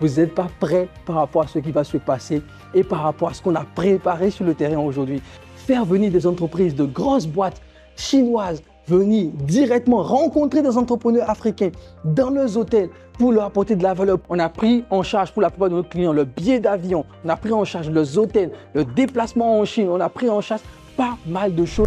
vous n'êtes pas prêt par rapport à ce qui va se passer et par rapport à ce qu'on a préparé sur le terrain aujourd'hui. Faire venir des entreprises de grosses boîtes chinoises, venir directement rencontrer des entrepreneurs africains dans leurs hôtels pour leur apporter de la valeur. On a pris en charge pour la plupart de nos clients le billet d'avion, on a pris en charge leurs hôtels, le déplacement en Chine, on a pris en charge pas mal de choses.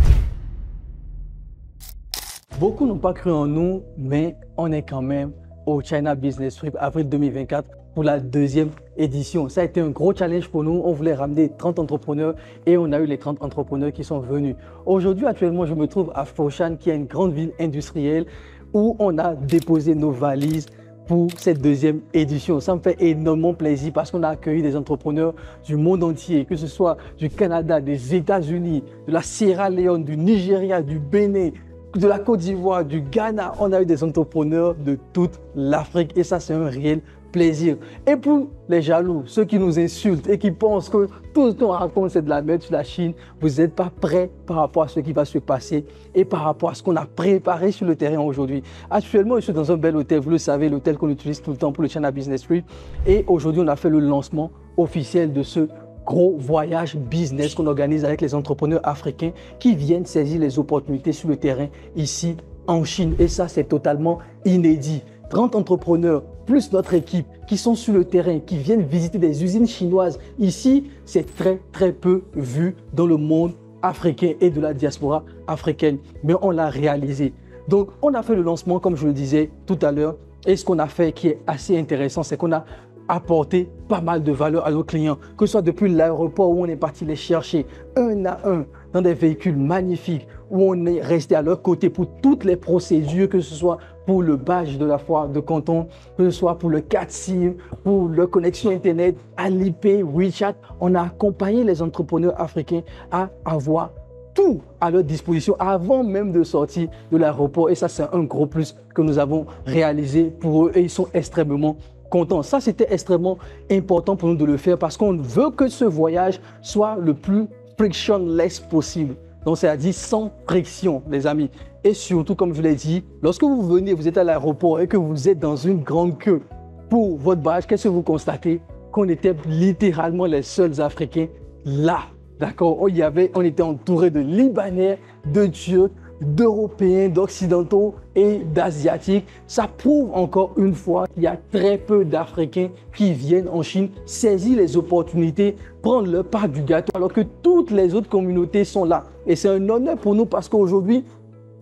Beaucoup n'ont pas cru en nous, mais on est quand même au China Business Trip avril 2024 pour la deuxième édition. Ça a été un gros challenge pour nous. On voulait ramener 30 entrepreneurs et on a eu les 30 entrepreneurs qui sont venus. Aujourd'hui, actuellement, je me trouve à Foshan, qui est une grande ville industrielle où on a déposé nos valises pour cette deuxième édition. Ça me fait énormément plaisir parce qu'on a accueilli des entrepreneurs du monde entier, que ce soit du Canada, des États-Unis, de la Sierra Leone, du Nigeria, du Bénin, de la Côte d'Ivoire, du Ghana. On a eu des entrepreneurs de toute l'Afrique et ça, c'est un réel plaisir. Et pour les jaloux, ceux qui nous insultent et qui pensent que tout ce qu'on raconte, c'est de la merde sur la Chine, vous n'êtes pas prêts par rapport à ce qui va se passer et par rapport à ce qu'on a préparé sur le terrain aujourd'hui. Actuellement, je suis dans un bel hôtel, vous le savez, l'hôtel qu'on utilise tout le temps pour le China Business Trip. Et aujourd'hui, on a fait le lancement officiel de ce gros voyage business qu'on organise avec les entrepreneurs africains qui viennent saisir les opportunités sur le terrain ici en Chine. Et ça, c'est totalement inédit. 30 entrepreneurs plus notre équipe qui sont sur le terrain, qui viennent visiter des usines chinoises. Ici, c'est très peu vu dans le monde africain et de la diaspora africaine. Mais on l'a réalisé. Donc, on a fait le lancement, comme je le disais tout à l'heure. Et ce qu'on a fait qui est assez intéressant, c'est qu'on a apporté pas mal de valeur à nos clients, que ce soit depuis l'aéroport où on est parti les chercher un à un dans des véhicules magnifiques, où on est resté à leur côté pour toutes les procédures, que ce soit pour le badge de la foire de Canton, que ce soit pour le 4SIM, pour la connexion Internet, Alipay, WeChat. On a accompagné les entrepreneurs africains à avoir tout à leur disposition avant même de sortir de l'aéroport. Et ça, c'est un gros plus que nous avons réalisé pour eux et ils sont extrêmement contents. Ça, c'était extrêmement important pour nous de le faire parce qu'on veut que ce voyage soit le plus frictionless possible. Donc, c'est-à-dire sans friction, les amis. Et surtout, comme je l'ai dit, lorsque vous venez, vous êtes à l'aéroport et que vous êtes dans une grande queue pour votre badge, qu'est-ce que vous constatez? Qu'on était littéralement les seuls Africains là. D'accord? On était entouré de Libanais, de Turcs, d'Européens, d'Occidentaux et d'Asiatiques. Ça prouve encore une fois qu'il y a très peu d'Africains qui viennent en Chine saisir les opportunités, prendre leur part du gâteau, alors que toutes les autres communautés sont là. Et c'est un honneur pour nous parce qu'aujourd'hui,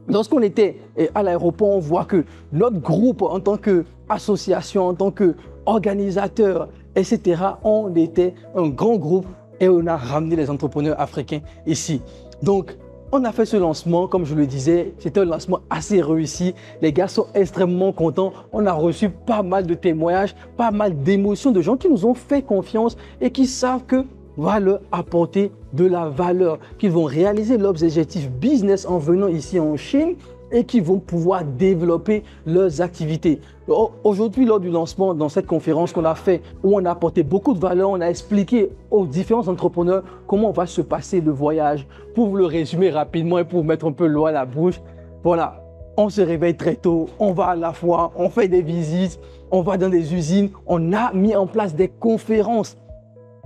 lorsqu'on était à l'aéroport, on voit que notre groupe en tant qu'association, en tant qu'organisateur, etc., on était un grand groupe et on a ramené les entrepreneurs africains ici. Donc, on a fait ce lancement, comme je le disais, c'était un lancement assez réussi. Les gars sont extrêmement contents. On a reçu pas mal de témoignages, pas mal d'émotions de gens qui nous ont fait confiance et qui savent que va leur apporter de la valeur, qu'ils vont réaliser leurs objectifs business en venant ici en Chine et qui vont pouvoir développer leurs activités. Aujourd'hui, lors du lancement, dans cette conférence qu'on a fait, où on a apporté beaucoup de valeur, on a expliqué aux différents entrepreneurs comment va se passer le voyage. Pour vous le résumer rapidement et pour vous mettre un peu l'eau à la bouche, voilà, on se réveille très tôt, on va à la foire, on fait des visites, on va dans des usines, on a mis en place des conférences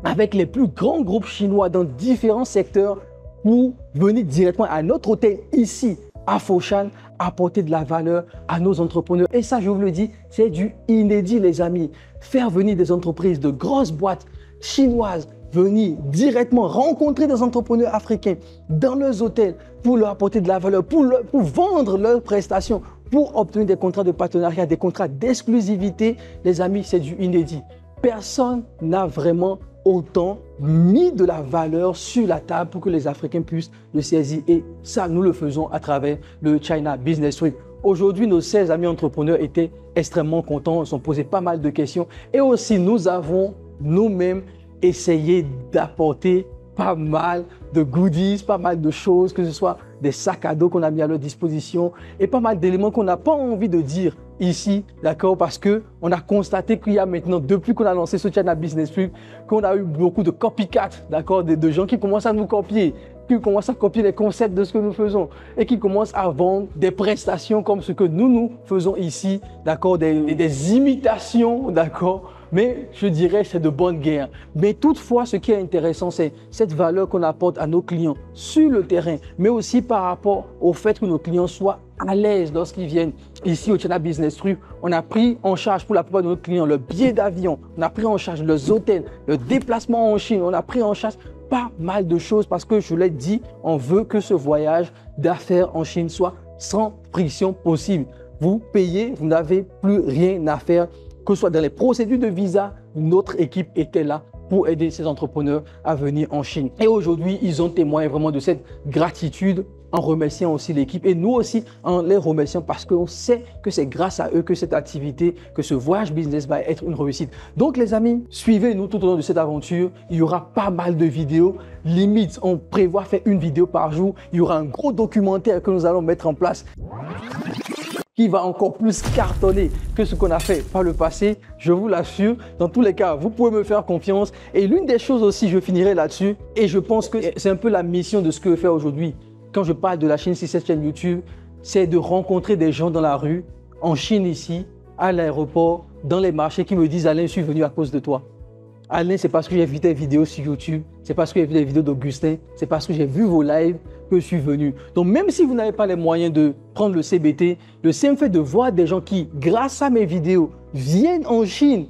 avec les plus grands groupes chinois dans différents secteurs pour venir directement à notre hôtel ici, à Foshan, apporter de la valeur à nos entrepreneurs. Et ça, je vous le dis, c'est du inédit, les amis. Faire venir des entreprises de grosses boîtes chinoises, venir directement rencontrer des entrepreneurs africains dans leurs hôtels pour leur apporter de la valeur, pour vendre leurs prestations, pour obtenir des contrats de partenariat, des contrats d'exclusivité. Les amis, c'est du inédit. Personne n'a vraiment autant mis de la valeur sur la table pour que les Africains puissent le saisir. Et ça, nous le faisons à travers le China Business Trip. Aujourd'hui, nos 16 amis entrepreneurs étaient extrêmement contents, ils ont posé pas mal de questions. Et aussi, nous avons nous-mêmes essayé d'apporter pas mal de goodies, pas mal de choses, que ce soit des sacs à dos qu'on a mis à leur disposition et pas mal d'éléments qu'on n'a pas envie de dire ici, d'accord, parce qu'on a constaté qu'il y a maintenant, depuis qu'on a lancé ce China Business Trip, qu'on a eu beaucoup de copycats, d'accord, de gens qui commencent à nous copier, qui commencent à copier les concepts de ce que nous faisons et qui commencent à vendre des prestations comme ce que nous faisons ici, d'accord, des imitations, d'accord, mais je dirais c'est de bonne guerre. Mais toutefois, ce qui est intéressant, c'est cette valeur qu'on apporte à nos clients sur le terrain, mais aussi par rapport au fait que nos clients soient à l'aise lorsqu'ils viennent ici au China Business Trip. On a pris en charge pour la plupart de nos clients le billet d'avion, on a pris en charge les hôtels, le déplacement en Chine, on a pris en charge pas mal de choses parce que je l'ai dit, on veut que ce voyage d'affaires en Chine soit sans friction possible. Vous payez, vous n'avez plus rien à faire, que ce soit dans les procédures de visa, notre équipe était là pour aider ces entrepreneurs à venir en Chine. Et aujourd'hui, ils ont témoigné vraiment de cette gratitude en remerciant aussi l'équipe et nous aussi en les remerciant parce qu'on sait que c'est grâce à eux que cette activité, que ce voyage business va être une réussite. Donc les amis, suivez-nous tout au long de cette aventure. Il y aura pas mal de vidéos. Limite, on prévoit faire une vidéo par jour. Il y aura un gros documentaire que nous allons mettre en place qui va encore plus cartonner que ce qu'on a fait par le passé, je vous l'assure. Dans tous les cas, vous pouvez me faire confiance. Et l'une des choses aussi, je finirai là-dessus, et je pense que c'est un peu la mission de ce que je fais aujourd'hui. Quand je parle de la Chine sur cette chaîne YouTube, c'est de rencontrer des gens dans la rue, en Chine ici, à l'aéroport, dans les marchés qui me disent « Alain, je suis venu à cause de toi ». Alain, c'est parce que j'ai vu tes vidéos sur YouTube, c'est parce que j'ai vu les vidéos d'Augustin, c'est parce que j'ai vu vos lives que je suis venu. Donc même si vous n'avez pas les moyens de prendre le CBT, le simple fait de voir des gens qui, grâce à mes vidéos, viennent en Chine,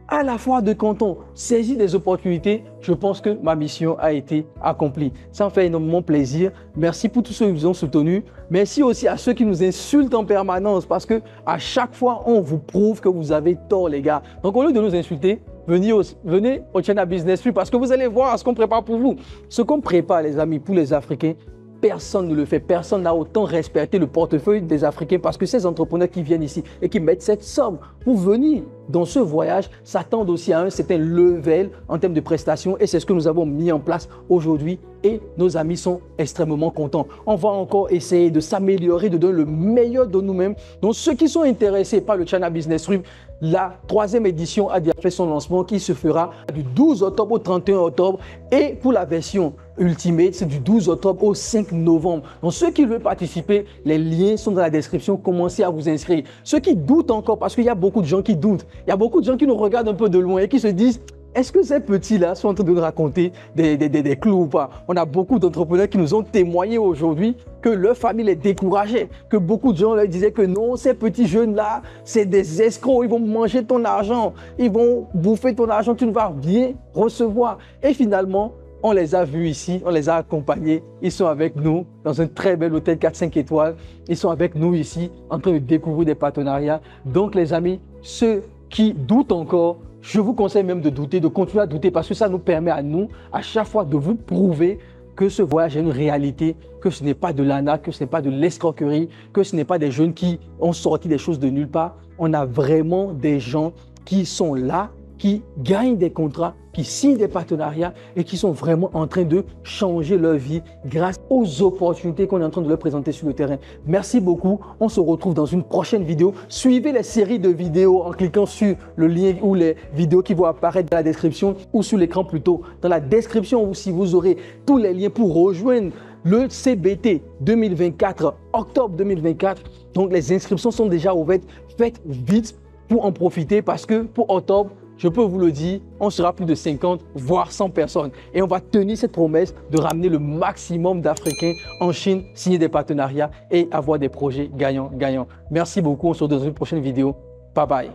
à la foire de Canton, saisir des opportunités, je pense que ma mission a été accomplie. Ça me fait énormément plaisir. Merci pour tous ceux qui nous ont soutenus. Merci aussi à ceux qui nous insultent en permanence parce que à chaque fois, on vous prouve que vous avez tort, les gars. Donc au lieu de nous insulter, venez au China Business Trip parce que vous allez voir ce qu'on prépare pour vous. Ce qu'on prépare, les amis, pour les Africains, personne ne le fait. Personne n'a autant respecté le portefeuille des Africains parce que ces entrepreneurs qui viennent ici et qui mettent cette somme pour venir dans ce voyage s'attendent aussi à un certain level en termes de prestations et c'est ce que nous avons mis en place aujourd'hui et nos amis sont extrêmement contents. On va encore essayer de s'améliorer, de donner le meilleur de nous-mêmes. Donc ceux qui sont intéressés par le China Business Trip, la 3e édition a déjà fait son lancement qui se fera du 12 octobre au 31 octobre et pour la version Ultimate, c'est du 12 octobre au 5 novembre. Donc ceux qui veulent participer, les liens sont dans la description, commencez à vous inscrire. Ceux qui doutent encore, parce qu'il y a beaucoup de gens qui doutent, il y a beaucoup de gens qui nous regardent un peu de loin et qui se disent est-ce que ces petits-là sont en train de nous raconter des clous ou pas? On a beaucoup d'entrepreneurs qui nous ont témoigné aujourd'hui que leur famille est découragée, que beaucoup de gens leur disaient que non, ces petits jeunes-là, c'est des escrocs, ils vont manger ton argent, ils vont bouffer ton argent, tu ne vas rien recevoir. Et finalement, on les a vus ici, on les a accompagnés, ils sont avec nous dans un très bel hôtel 4-5 étoiles, ils sont avec nous ici en train de découvrir des partenariats. Donc les amis, ceux qui doutent encore, je vous conseille même de douter, de continuer à douter parce que ça nous permet à nous, à chaque fois, de vous prouver que ce voyage est une réalité, que ce n'est pas de l'arnaque, que ce n'est pas de l'escroquerie, que ce n'est pas des jeunes qui ont sorti des choses de nulle part. On a vraiment des gens qui sont là, qui gagnent des contrats, qui signent des partenariats et qui sont vraiment en train de changer leur vie grâce aux opportunités qu'on est en train de leur présenter sur le terrain. Merci beaucoup. On se retrouve dans une prochaine vidéo. Suivez les séries de vidéos en cliquant sur le lien ou les vidéos qui vont apparaître dans la description ou sur l'écran plutôt. Dans la description aussi, vous aurez tous les liens pour rejoindre le CBT 2024, octobre 2024. Donc les inscriptions sont déjà ouvertes. Faites vite pour en profiter parce que pour octobre, je peux vous le dire, on sera plus de 50, voire 100 personnes. Et on va tenir cette promesse de ramener le maximum d'Africains en Chine, signer des partenariats et avoir des projets gagnants-gagnants. Merci beaucoup, on se retrouve dans une prochaine vidéo. Bye bye.